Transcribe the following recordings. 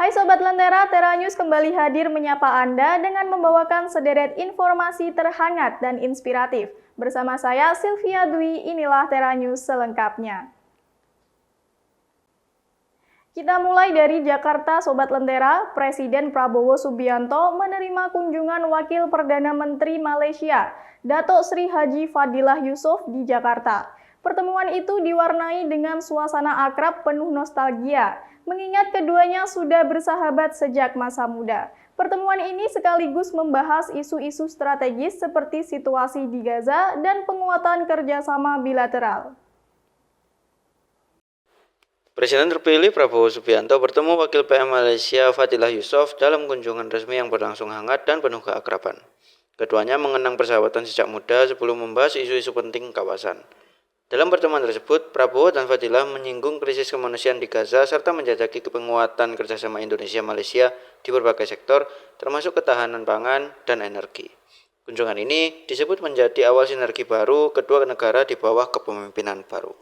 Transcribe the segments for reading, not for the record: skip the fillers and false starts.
Hai Sobat Lentera, Tera News kembali hadir menyapa Anda dengan membawakan sederet informasi terhangat dan inspiratif. Bersama saya Sylvia Dwi, inilah Tera News selengkapnya. Kita mulai dari Jakarta, Sobat Lentera. Presiden Prabowo Subianto menerima kunjungan Wakil Perdana Menteri Malaysia, Datuk Sri Haji Fadilah Yusof di Jakarta. Pertemuan itu diwarnai dengan suasana akrab penuh nostalgia, mengingat keduanya sudah bersahabat sejak masa muda. Pertemuan ini sekaligus membahas isu-isu strategis seperti situasi di Gaza dan penguatan kerjasama bilateral. Presiden terpilih Prabowo Subianto bertemu Wakil PM Malaysia Fadilah Yusof dalam kunjungan resmi yang berlangsung hangat dan penuh keakraban. Keduanya mengenang persahabatan sejak muda sebelum membahas isu-isu penting kawasan. Dalam pertemuan tersebut, Prabowo dan Fadilah menyinggung krisis kemanusiaan di Gaza serta menjajaki penguatan kerjasama Indonesia-Malaysia di berbagai sektor, termasuk ketahanan pangan dan energi. Kunjungan ini disebut menjadi awal sinergi baru kedua negara di bawah kepemimpinan baru.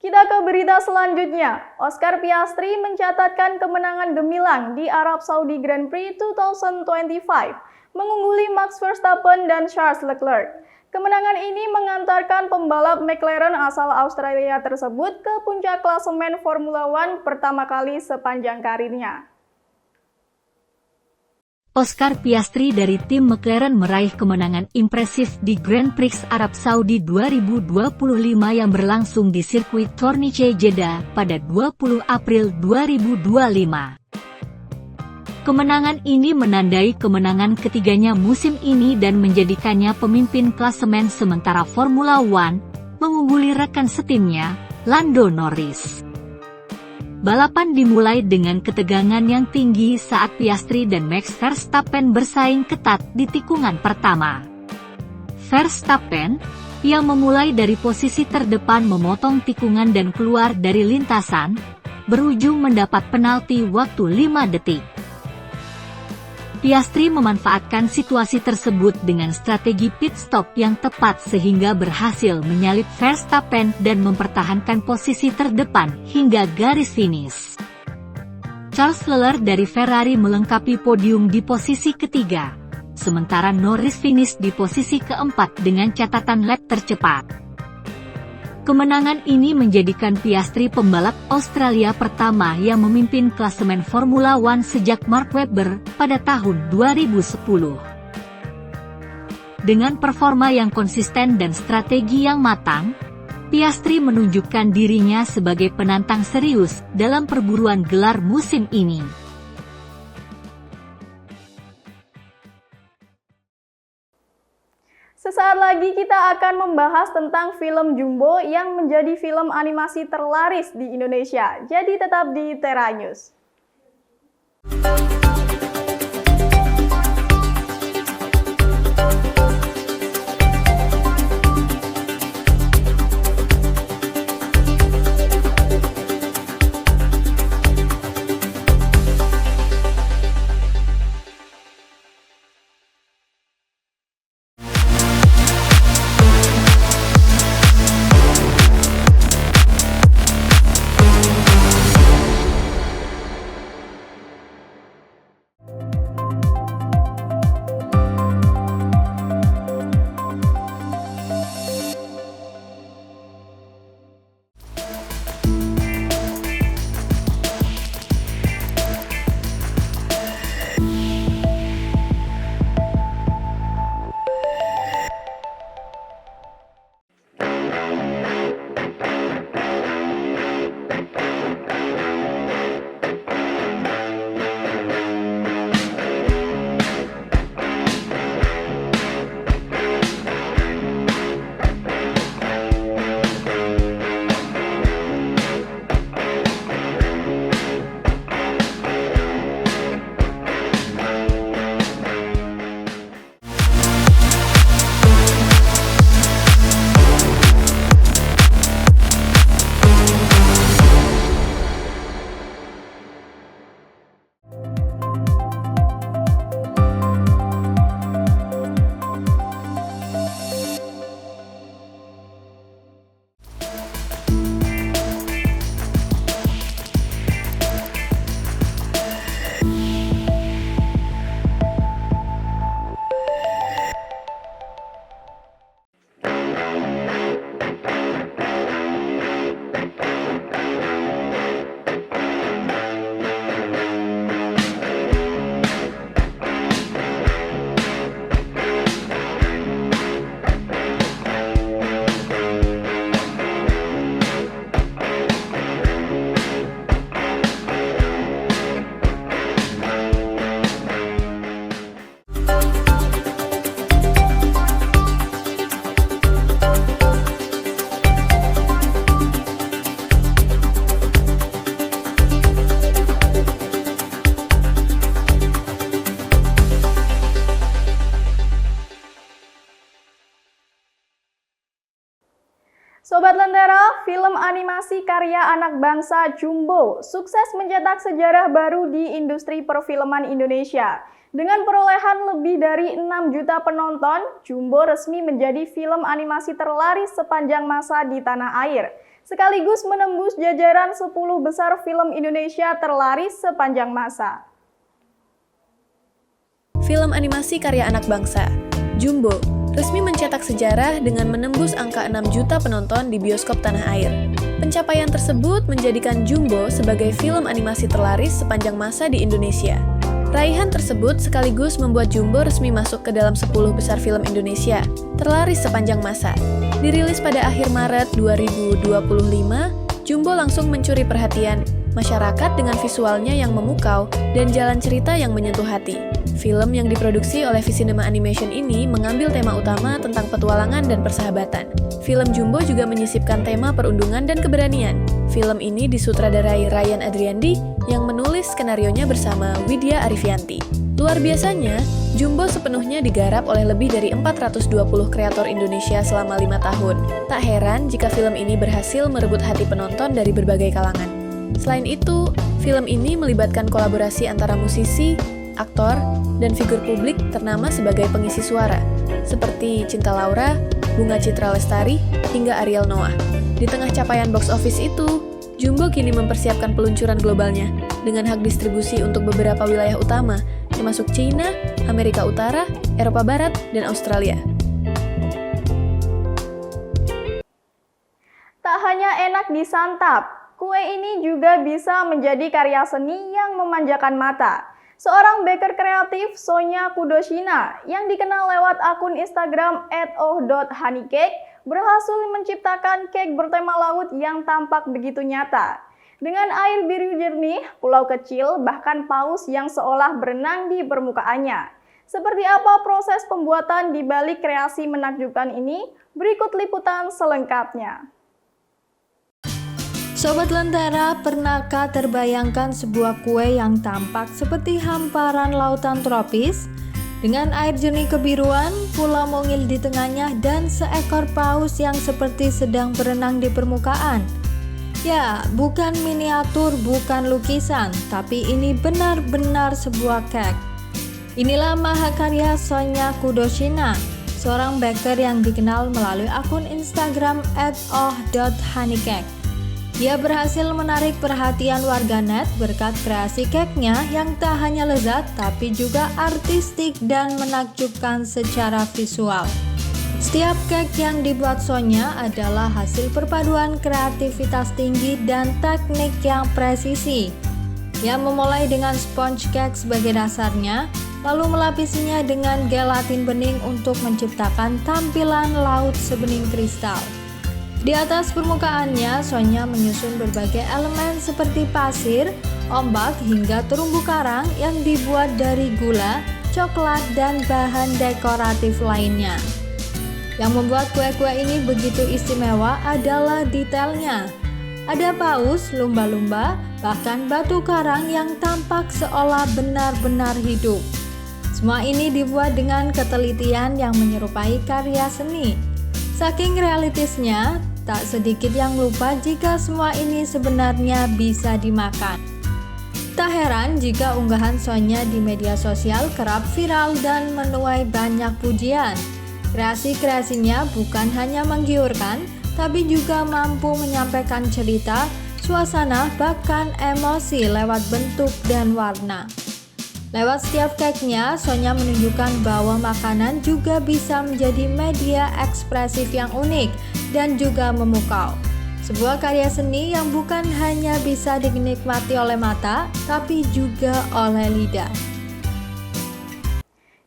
Kita ke berita selanjutnya. Oscar Piastri mencatatkan kemenangan gemilang di Arab Saudi Grand Prix 2025. Mengungguli Max Verstappen dan Charles Leclerc. Kemenangan ini mengantarkan pembalap McLaren asal Australia tersebut ke puncak klasemen Formula One pertama kali sepanjang karirnya. Oscar Piastri dari tim McLaren meraih kemenangan impresif di Grand Prix Arab Saudi 2025 yang berlangsung di sirkuit Torniche Jeddah pada 20 April 2025. Kemenangan ini menandai kemenangan ketiganya musim ini dan menjadikannya pemimpin klasemen sementara Formula One, mengungguli rekan setimnya, Lando Norris. Balapan dimulai dengan ketegangan yang tinggi saat Piastri dan Max Verstappen bersaing ketat di tikungan pertama. Verstappen, yang memulai dari posisi terdepan memotong tikungan dan keluar dari lintasan, berujung mendapat penalti waktu 5 detik. Piastri memanfaatkan situasi tersebut dengan strategi pit stop yang tepat sehingga berhasil menyalip Verstappen dan mempertahankan posisi terdepan hingga garis finish. Charles Leclerc dari Ferrari melengkapi podium di posisi ketiga, sementara Norris finish di posisi keempat dengan catatan lap tercepat. Kemenangan ini menjadikan Piastri pembalap Australia pertama yang memimpin klasemen Formula One sejak Mark Webber pada tahun 2010. Dengan performa yang konsisten dan strategi yang matang, Piastri menunjukkan dirinya sebagai penantang serius dalam perburuan gelar musim ini. Sesaat lagi kita akan membahas tentang film Jumbo yang menjadi film animasi terlaris di Indonesia. Jadi tetap di Tera News. Sobat Lentera, film animasi karya anak bangsa Jumbo sukses mencetak sejarah baru di industri perfilman Indonesia. Dengan perolehan lebih dari 6 juta penonton, Jumbo resmi menjadi film animasi terlaris sepanjang masa di tanah air, sekaligus menembus jajaran 10 besar film Indonesia terlaris sepanjang masa. Film animasi karya anak bangsa, Jumbo, resmi mencetak sejarah dengan menembus angka 6 juta penonton di bioskop tanah air. Pencapaian tersebut menjadikan Jumbo sebagai film animasi terlaris sepanjang masa di Indonesia. Raihan tersebut sekaligus membuat Jumbo resmi masuk ke dalam 10 besar film Indonesia terlaris sepanjang masa. Dirilis pada akhir Maret 2025, Jumbo langsung mencuri perhatian masyarakat dengan visualnya yang memukau dan jalan cerita yang menyentuh hati. Film yang diproduksi oleh Visinema Animation ini mengambil tema utama tentang petualangan dan persahabatan. Film Jumbo juga menyisipkan tema perundungan dan keberanian. Film ini disutradarai Ryan Adriandi yang menulis skenarionya bersama Widya Arifianti. Luar biasanya, Jumbo sepenuhnya digarap oleh lebih dari 420 kreator Indonesia selama 5 tahun. Tak heran jika film ini berhasil merebut hati penonton dari berbagai kalangan. Selain itu, film ini melibatkan kolaborasi antara musisi, aktor, dan figur publik ternama sebagai pengisi suara, seperti Cinta Laura, Bunga Citra Lestari, hingga Ariel Noah. Di tengah capaian box office itu, Jumbo kini mempersiapkan peluncuran globalnya dengan hak distribusi untuk beberapa wilayah utama, termasuk China, Amerika Utara, Eropa Barat, dan Australia. Tak hanya enak disantap, kue ini juga bisa menjadi karya seni yang memanjakan mata. Seorang baker kreatif, Sonya Kudoshina, yang dikenal lewat akun Instagram @oh.honeycake, berhasil menciptakan cake bertema laut yang tampak begitu nyata. Dengan air biru jernih, pulau kecil, bahkan paus yang seolah berenang di permukaannya. Seperti apa proses pembuatan di balik kreasi menakjubkan ini? Berikut liputan selengkapnya. Sobat Lentera, pernahkah terbayangkan sebuah kue yang tampak seperti hamparan lautan tropis? Dengan air jernih kebiruan, pulau mungil di tengahnya, dan seekor paus yang seperti sedang berenang di permukaan. Ya, bukan miniatur, bukan lukisan, tapi ini benar-benar sebuah cake. Inilah mahakarya Sonya Kudoshina, seorang baker yang dikenal melalui akun Instagram @oh.honeycake. Dia berhasil menarik perhatian warganet berkat kreasi cake-nya yang tak hanya lezat tapi juga artistik dan menakjubkan secara visual. Setiap cake yang dibuat Sonya adalah hasil perpaduan kreativitas tinggi dan teknik yang presisi. Dia memulai dengan sponge cake sebagai dasarnya, lalu melapisinya dengan gelatin bening untuk menciptakan tampilan laut sebening kristal. Di atas permukaannya, Sonya menyusun berbagai elemen seperti pasir, ombak, hingga terumbu karang yang dibuat dari gula, coklat, dan bahan dekoratif lainnya. Yang membuat kue-kue ini begitu istimewa adalah detailnya. Ada paus, lumba-lumba, bahkan batu karang yang tampak seolah benar-benar hidup. Semua ini dibuat dengan ketelitian yang menyerupai karya seni. Saking realistisnya, tak sedikit yang lupa jika semua ini sebenarnya bisa dimakan. Tak heran jika unggahan Sonya di media sosial kerap viral dan menuai banyak pujian. Kreasi-kreasinya bukan hanya menggiurkan, tapi juga mampu menyampaikan cerita, suasana, bahkan emosi lewat bentuk dan warna. Lewat setiap cake-nya, Sonya menunjukkan bahwa makanan juga bisa menjadi media ekspresif yang unik dan juga memukau. Sebuah karya seni yang bukan hanya bisa dinikmati oleh mata, tapi juga oleh lidah.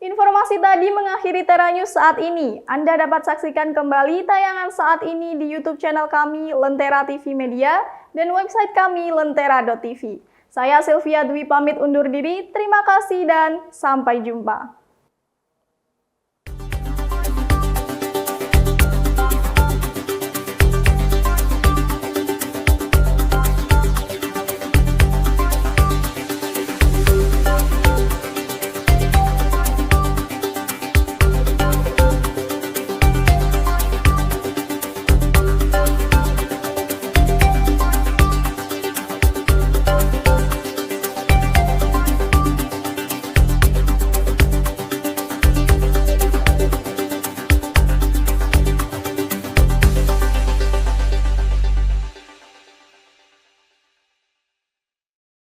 Informasi tadi mengakhiri Tera News saat ini. Anda dapat saksikan kembali tayangan saat ini di YouTube channel kami Lentera TV Media dan website kami lentera.tv. Saya Sylvia Dwi pamit undur diri, terima kasih dan sampai jumpa.